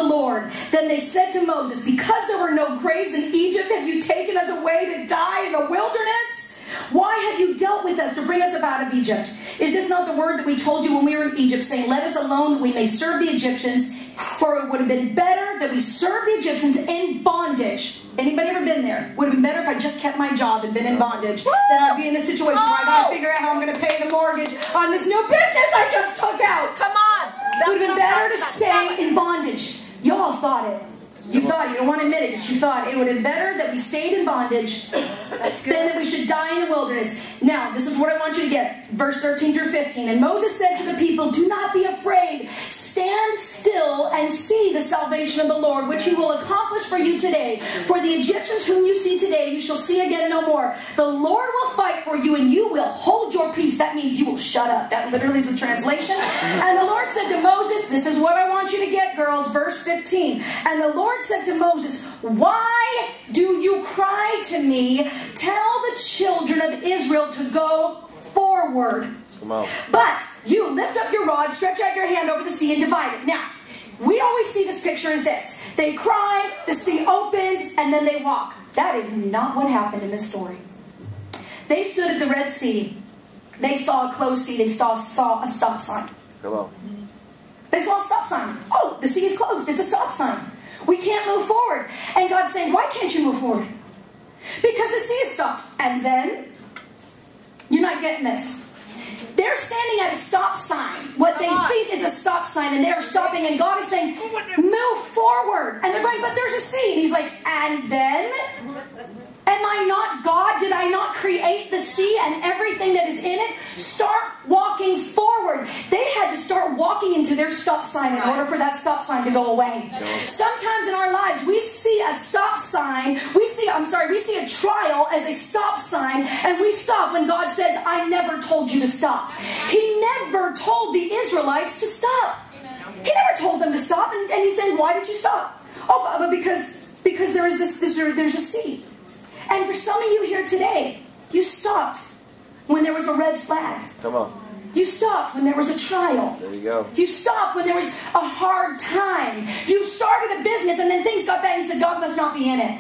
the Lord. Then they said to Moses, because there were no graves in Egypt, have you taken us away to die in the wilderness? Why have you dealt with us to bring us up out of Egypt? Is this not the word that we told you when we were in Egypt, saying, let us alone that we may serve the Egyptians? For it would have been better that we serve the Egyptians in bondage. Anybody ever been there? Would have been better if I just kept my job and been in bondage than I'd be in this situation where I got to figure out how I'm going to pay the mortgage on this new business I just took out. Come on. Would have been better to stay in bondage. Y'all thought it. You thought, you don't want to admit it, but you thought it would have been better that we stayed in bondage than that we should die in the wilderness. Now, this is what I want you to get. Verse 13 through 15. And Moses said to the people, do not be afraid. Stand still and see the salvation of the Lord, which he will accomplish for you today. For the Egyptians whom you see today, you shall see again no more. The Lord will fight for you, and you will hold your peace. That means you will shut up. That literally is the translation. And the Lord said to Moses, this is what I want you to get, girls. Verse 15. And the Lord said to Moses, why do you cry to me? Tell the children of Israel to go forward. Come on. But you lift up your rod, stretch out your hand over the sea and divide it. Now, we always see this picture as this. They cry, the sea opens, and then they walk. That is not what happened in this story. They stood at the Red Sea. They saw a closed sea. They saw a stop sign. Come on. They saw a stop sign. Oh, the sea is closed. It's a stop sign. We can't move forward. And God's saying, why can't you move forward? Because the sea is stopped. And then, you're not getting this. They're standing at a stop sign. What they think is a stop sign, and they're stopping, and God is saying, move forward. And they're going, but there's a sea. And he's like, and then? Am I not God? Did I not create the sea and everything that is in it? Start walking forward. They had to start walking into their stop sign in order for that stop sign to go away. Sometimes in our lives, we see a stop sign. We see a trial as a stop sign, and we stop when God says, I never told you to stop. He never told the Israelites to stop. He never told them to stop, and he said, why did you stop? Oh, but because there's a sea. And for some of you here today, you stopped when there was a red flag. Come on. You stopped when there was a trial. There you go. You stopped when there was a hard time. You started a business and then things got bad and you said, God must not be in it.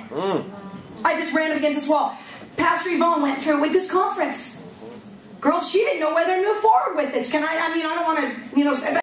I just ran up against this wall. Pastor Yvonne went through with this conference. Girl, she didn't know whether to move forward with this. I don't want to, say